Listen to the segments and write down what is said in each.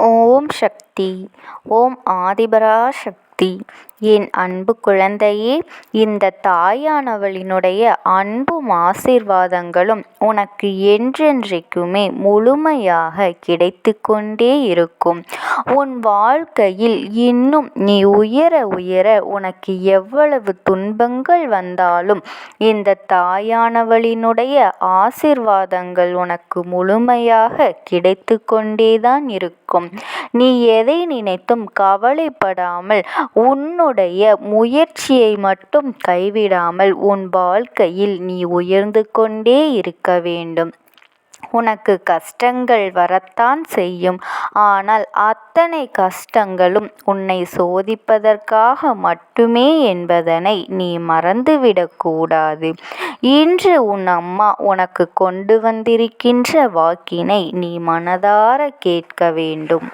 ஓம் சக்தி. ஓம் ஆதிபரா சக்தி. என் அன்பு குழந்தையே, இந்த தாயானவளினுடைய அன்பும் ஆசீர்வாதங்களும் உனக்கு என்றென்றைக்குமே முழுமையாக கிடைத்து கொண்டே இருக்கும். உன் வாழ்க்கையில் இன்னும் நீ உயர உயர உனக்கு எவ்வளவு துன்பங்கள் வந்தாலும் இந்த தாயானவளினுடைய ஆசீர்வாதங்கள் உனக்கு முழுமையாக கிடைத்து கொண்டேதான் இருக்கும். நீ எதை நினைத்தும் கவலைப்படாமல் உன்னுடைய முயற்சியை மட்டும் கைவிடாமல் உன் வாழ்க்கையில் நீ உயர்ந்து கொண்டே இருக்க வேண்டும். உனக்கு கஷ்டங்கள் வரத்தான் செய்யும். ஆனால் அத்தனை கஷ்டங்களும் உன்னை சோதிப்பதற்காக மட்டுமே என்பதனை நீ மறந்துவிடக்கூடாது. இன்று உன் அம்மா உனக்கு கொண்டு வந்திருக்கின்ற வாக்கினை நீ மனதார கேட்க வேண்டும்.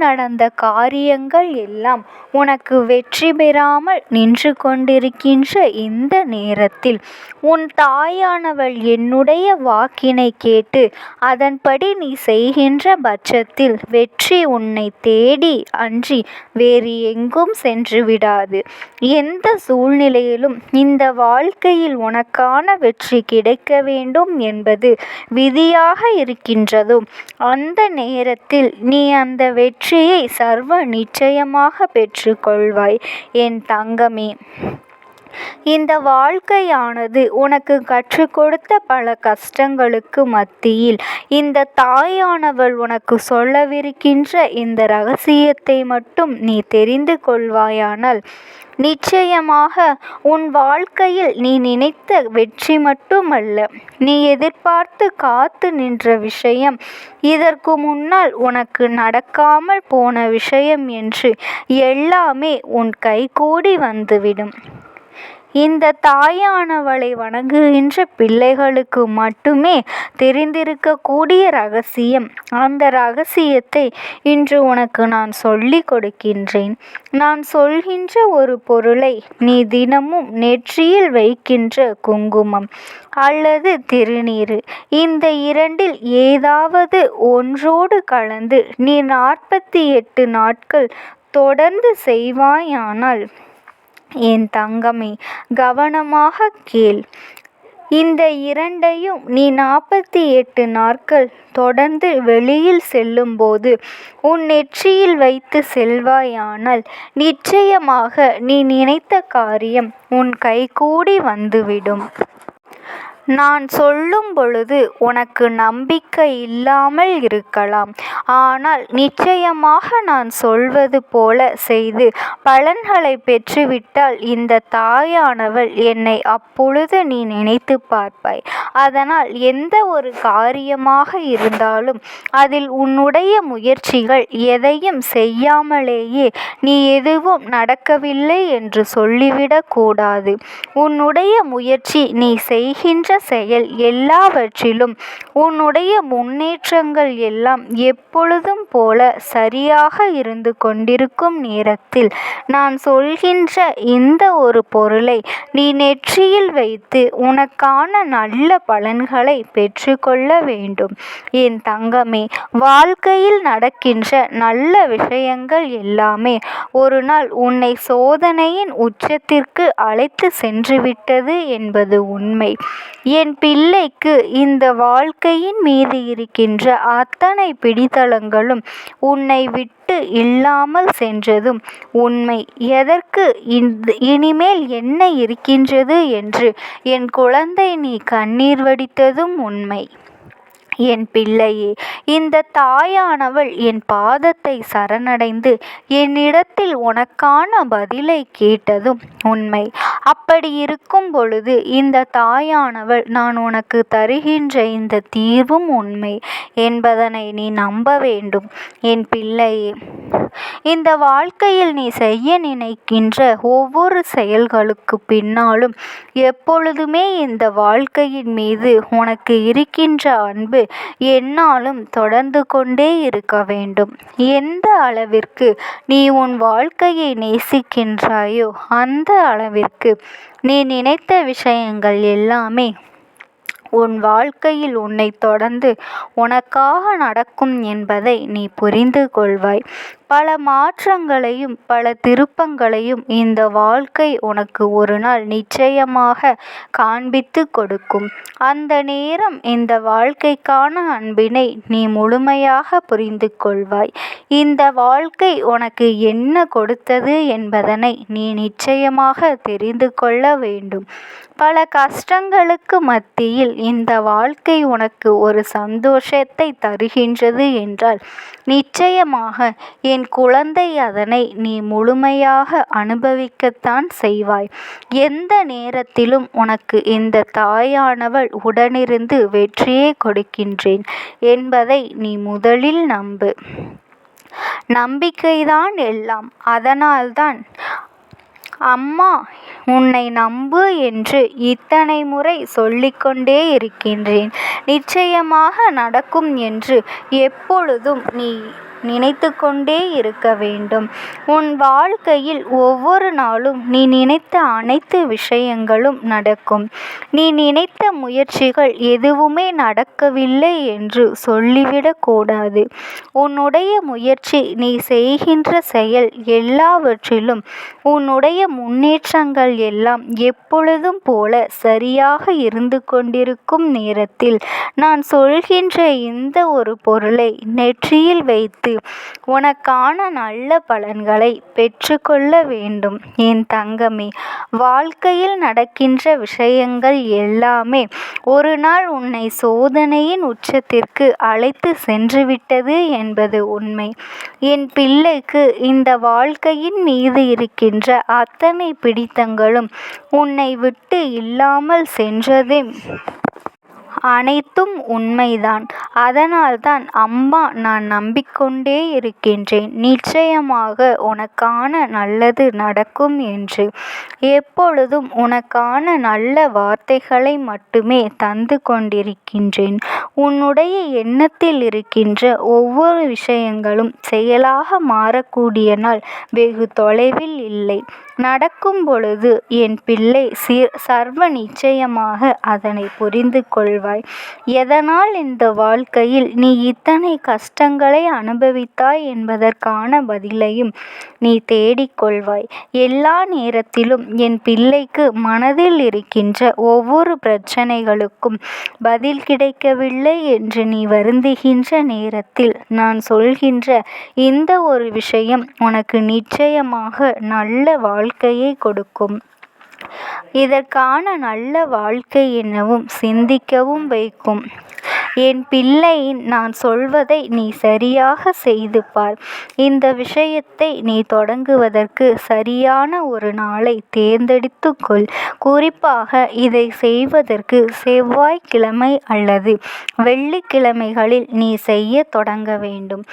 நடந்த காரியங்கள் எல்லாம் உனக்கு வெற்றி பெறாமல் நின்று கொண்டிருக்கின்ற இந்த நேரத்தில் உன் தாயானவள் என்னுடைய வாக்கினை கேட்டு அதன்படி நீ செய்கின்ற பட்சத்தில் வெற்றி உன்னை தேடி அன்றி வேறு எங்கும் சென்று விடாது. எந்த சூழ்நிலையிலும் இந்த வாழ்க்கையில் உனக்கான வெற்றி கிடைக்க வேண்டும் என்பது விதியாக இருக்கின்றதோ அந்த நேரத்தில் நீ அந்த வெற்றியை சர்வ நிச்சயமாக பெற்றுக்கொள்வாய் என் தங்கமே. இந்த வாழ்க்கையானது உனக்கு கற்றுக் கொடுத்த பல கஷ்டங்களுக்கு மத்தியில் இந்த தாயானவள் உனக்கு சொல்லவிருக்கின்ற இந்த ரகசியத்தை மட்டும் நீ தெரிந்து கொள்வாயானால் நிச்சயமாக உன் வாழ்க்கையில் நீ நினைத்த வெற்றி மட்டுமல்ல, நீ எதிர்பார்த்து காத்து நின்ற விஷயம், இதற்கு முன்னால் உனக்கு நடக்காமல் போன விஷயம் என்று எல்லாமே உன் கைகூடி வந்துவிடும். இந்த தாயானவளை வணங்குகின்ற பிள்ளைகளுக்கு மட்டுமே தெரிந்திருக்கக்கூடிய ரகசியம். அந்த ரகசியத்தை இன்று உனக்கு நான் சொல்லி கொடுக்கின்றேன். நான் சொல்கின்ற ஒரு பொருளை நீ தினமும் நெற்றியில் வைக்கின்ற குங்குமம் அல்லது திருநீறு, இந்த இரண்டில் ஏதாவது ஒன்றோடு கலந்து நீ 48 நாட்கள் தொடர்ந்து செய்வாயானால் என் தங்கமே, கவனமாக கேள். இந்த இரண்டையும் நீ 48 நாட்கள் தொடர்ந்து வெளியில் செல்லும்போது உன் நெற்றியில் வைத்து செல்வாயானால் நிச்சயமாக நீ நினைத்த காரியம் உன் கைகூடி வந்துவிடும். நான் சொல்லும் பொழுது உனக்கு நம்பிக்கை இல்லாமல் இருக்கலாம். ஆனால் நிச்சயமாக நான் சொல்வது போல செய்து பலன்களை பெற்றுவிட்டால் இந்த தாயானவள் என்னை அப்பொழுது நீ நினைத்து பார்ப்பாய். அதனால் எந்த ஒரு காரியமாக இருந்தாலும் அதில் உன்னுடைய முயற்சிகள் எதையும் செய்யாமலேயே நீ எதுவும் நடக்கவில்லை என்று சொல்லிவிடக் கூடாது. உன்னுடைய முயற்சி, நீ செய்கின்ற செயல் எல்லாவற்றிலும் உன்னுடைய முன்னேற்றங்கள் எல்லாம் எப்பொழுதும் போல சரியாக இருந்து கொண்டிருக்கும் நேரத்தில் நான் சொல்கின்ற இந்த ஒரு பொருளை நீ நெற்றியில் வைத்து உனக்கான நல்ல பலன்களை பெற்றுக்கொள்ள வேண்டும் என் தங்கமே. வாழ்க்கையில் நடக்கின்ற நல்ல விஷயங்கள் எல்லாமே ஒரு நாள் உன்னை சோதனையின் உச்சத்திற்கு அழைத்து சென்றுவிட்டது என்பது உண்மை. என் பிள்ளைக்கு இந்த வாழ்க்கையின் மீது இருக்கின்ற அத்தனை பிடித்தளங்களும் உன்னை விட்டு இல்லாமல் சென்றதும் உண்மை. எதற்கு இனிமேல் என்ன இருக்கின்றது என்று என் குழந்தை நீ கண்ணீர் வடித்ததும் உண்மை. என் பிள்ளையே, இந்த தாயானவள் என் பாதத்தை சரணடைந்து என்னிடத்தில் உனக்கான பதிலை கேட்டதும் உண்மை. அப்படி இருக்கும் பொழுது இந்த தாயானவள் நான் உனக்கு தருகின்ற இந்த தீர்வும் உண்மை என்பதனை நீ நம்ப வேண்டும் என் பிள்ளையே. இந்த வாழ்க்கையில் நீ செய்ய நினைக்கின்ற ஒவ்வொரு செயல்களுக்கு பின்னாலும் எப்பொழுதுமே இந்த வாழ்க்கையின் மீது உனக்கு இருக்கின்ற அன்பு என்னாலும் தொடர்ந்து கொண்டே இருக்க வேண்டும். எந்த அளவிற்கு நீ உன் வாழ்க்கையை நேசிக்கின்றாயோ அந்த அளவிற்கு நீ நினைத்த விஷயங்கள் எல்லாமே உன் வாழ்க்கையில் உன்னைத் தொடர்ந்து உனக்காக நடக்கும் என்பதை நீ புரிந்து கொள்வாய். பல மாற்றங்களையும் பல திருப்பங்களையும் இந்த வாழ்க்கை உனக்கு ஒரு நாள் நிச்சயமாக காண்பித்து கொடுக்கும். அந்த நேரம் இந்த வாழ்க்கைக்கான அன்பினை நீ முழுமையாக புரிந்து கொள்வாய். இந்த வாழ்க்கை உனக்கு என்ன கொடுத்தது என்பதனை நீ நிச்சயமாக தெரிந்து கொள்ள வேண்டும். பல கஷ்டங்களுக்கு மத்தியில் இந்த வாழ்க்கை உனக்கு ஒரு சந்தோஷத்தை தருகின்றது என்றால் நிச்சயமாக என் குழந்தை அதனை நீ முழுமையாக அனுபவிக்கத்தான் செய்வாய். எந்த நேரத்திலும் உனக்கு இந்த தாயானவள் உடனிருந்து வெற்றியை கொடுக்கின்றேன் என்பதை நீ முதலில் நம்பு. நம்பிக்கைதான் எல்லாம். அதனால்தான் அம்மா உன்னை நம்பு என்று இத்தனை முறை சொல்லிக்கொண்டே இருக்கின்றேன். நிச்சயமாக நடக்கும் என்று எப்பொழுதும் நீ நினைத்து கொண்டே இருக்க வேண்டும். உன் வாழ்க்கையில் ஒவ்வொரு நாளும் நீ நினைத்த அனைத்து விஷயங்களும் நடக்கும். நீ நினைத்த முயற்சிகள் எதுவுமே நடக்கவில்லை என்று சொல்லிவிடக்கூடாது. உன்னுடைய முயற்சி, நீ செய்கின்ற செயல் எல்லாவற்றிலும் உன்னுடைய முன்னேற்றங்கள் எல்லாம் எப்பொழுதும் போல சரியாக இருந்து கொண்டிருக்கும் நேரத்தில் நான் சொல்கின்ற இந்த ஒரு பொருளை நெற்றியில் வைத்து உனக்கான நல்ல பலன்களை பெற்றுக்கொள்ள வேண்டும். என் தங்கமே, வாழ்க்கையில் நடக்கின்ற விஷயங்கள் எல்லாமே ஒரு நாள் உன்னை சோதனையின் உச்சத்திற்கு அழைத்து சென்றுவிட்டது என்பது உண்மை. என் பிள்ளைக்கு இந்த வாழ்க்கையின் மீது இருக்கின்ற அத்தனை பிடித்தங்களும் உன்னை விட்டு இல்லாமல் சென்றதே அனைத்தும் உண்மைதான். அதனால்தான் அம்மா நான் நம்பிக்கொண்டே இருக்கின்றேன், நிச்சயமாக உனக்கான நல்லது நடக்கும் என்று. எப்பொழுதும் உனக்கான நல்ல வார்த்தைகளை மட்டுமே தந்து கொண்டிருக்கின்றேன். உன்னுடைய எண்ணத்தில் இருக்கின்ற ஒவ்வொரு விஷயங்களும் செயலாக மாறக்கூடிய நாள் வெகு தொலைவில் இல்லை. நடக்கும் பொழுது என் பிள்ளை சர்வ நிச்சயமாக அதனை புரிந்து கொள்வாய். எதனால் இந்த வாழ்க்கையில் நீ இத்தனை கஷ்டங்களை அனுபவித்தாய் என்பதற்கான பதிலையும் நீ தேடிக்கொள்வாய். எல்லா நேரத்திலும் என் பிள்ளைக்கு மனதில் இருக்கின்ற ஒவ்வொரு பிரச்சனைகளுக்கும் பதில் கிடைக்கவில்லை என்று நீ வருந்துகின்ற நேரத்தில் நான் சொல்கின்ற இந்த ஒரு விஷயம் உனக்கு நிச்சயமாக நல்ல வாழ்க்கையை கொடுக்கும். இதற்கான நல்ல வாழ்க்கை என்னவும் சிந்திக்கவும் வைக்கும். என் பிள்ளை, நான் சொல்வதை நீ சரியாக செய்து பார். இந்த விஷயத்தை நீ தொடங்குவதற்கு சரியான ஒரு நாளை தேர்ந்தெடுத்து கொள். குறிப்பாக இதை செய்வதற்கு செவ்வாய்க்கிழமை அல்லது வெள்ளிக்கிழமைகளில் நீ செய்ய தொடங்க வேண்டும்.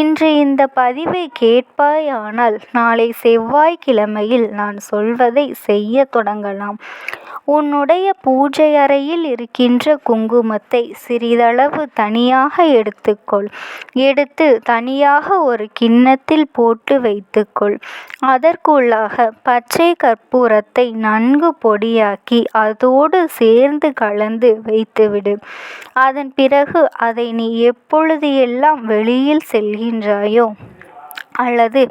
இன்று இந்த பதிவை கேட்பாயானால் நாளை செவ்வாய்க்கிழமையில் நான் சொல்வதை செய்ய தொடங்கலாம். உன்னுடைய பூஜை அறையில் இருக்கின்ற குங்குமத்தை சிறிதளவு தனியாக எடுத்துக்கொள். எடுத்து தனியாக ஒரு கிண்ணத்தில் போட்டு வைத்துக்கொள். அதற்குள்ளாக பச்சை கற்பூரத்தை நன்கு பொடியாக்கி அதோடு சேர்ந்து கலந்து வைத்துவிடு. அதன் பிறகு அதை நீ எப்பொழுது எல்லாம் வெளியில் செல்கின்றாயோ அல்லது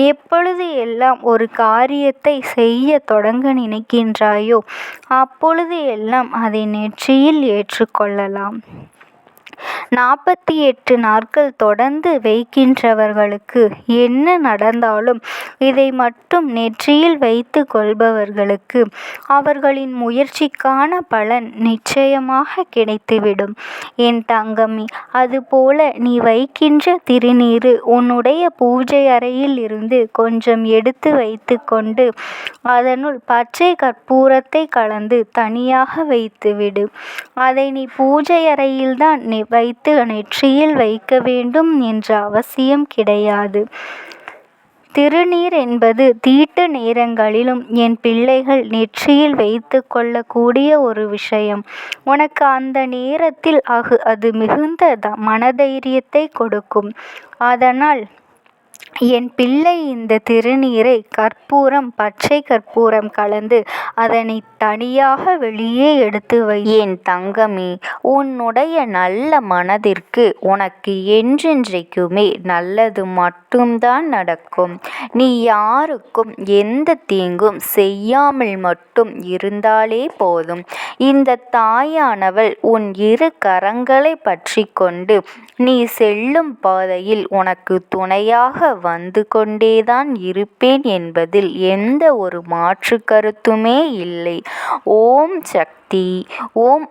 எப்பொழுது எல்லாம் ஒரு காரியத்தை செய்ய தொடங்க நினைக்கின்றாயோ அப்பொழுது எல்லாம் அதை நெற்றியில் ஏற்றுக்கொள்ளலாம். 48 நாட்கள் தொடர்ந்து வைக்கின்றவர்களுக்கு என்ன நடந்தாலும் இதை மட்டும் நெற்றியில் வைத்து கொள்பவர்களுக்கு அவர்களின் முயற்சிக்கான பலன் நிச்சயமாக கிடைத்துவிடும். என் தங்கமே, அதுபோல நீ வைக்கின்ற திருநீரு உன்னுடைய பூஜை அறையில் இருந்து கொஞ்சம் எடுத்து வைத்து கொண்டு அதனுள் பச்சை கற்பூரத்தை கலந்து தனியாக வைத்துவிடு. அதை நீ பூஜை அறையில்தான் வைத்து நெற்றியில் வைக்க வேண்டும் என்ற அவசியம் கிடையாது. திருநீர் என்பது தீட்டு நேரங்களிலும் என் பிள்ளைகள் நெற்றியில் வைத்து கொள்ளக்கூடிய ஒரு விஷயம். உனக்கு அந்த நேரத்தில் அது மிகுந்த மனதைரியத்தை கொடுக்கும். அதனால் என் பிள்ளை இந்த திருநீரை கற்பூரம், பச்சை கற்பூரம் கலந்து அதனை தனியாக வெளியே எடுத்து வை. என் தங்கமே, உன்னுடைய நல்ல மனதிற்கு உனக்கு என்றென்றைக்குமே நல்லது மட்டும்தான் நடக்கும். நீ யாருக்கும் எந்த தீங்கும் செய்யாமல் மட்டும் இருந்தாலே போதும். இந்த தாயானவள் உன் இரு கரங்களை பற்றி கொண்டு நீ செல்லும் பாதையில் உனக்கு துணையாக வந்து கொண்டேதான் இருப்பேன் என்பதில் எந்த ஒரு மாற்று கருத்துமே இல்லை. ஓம் சக்தி. ஓம்.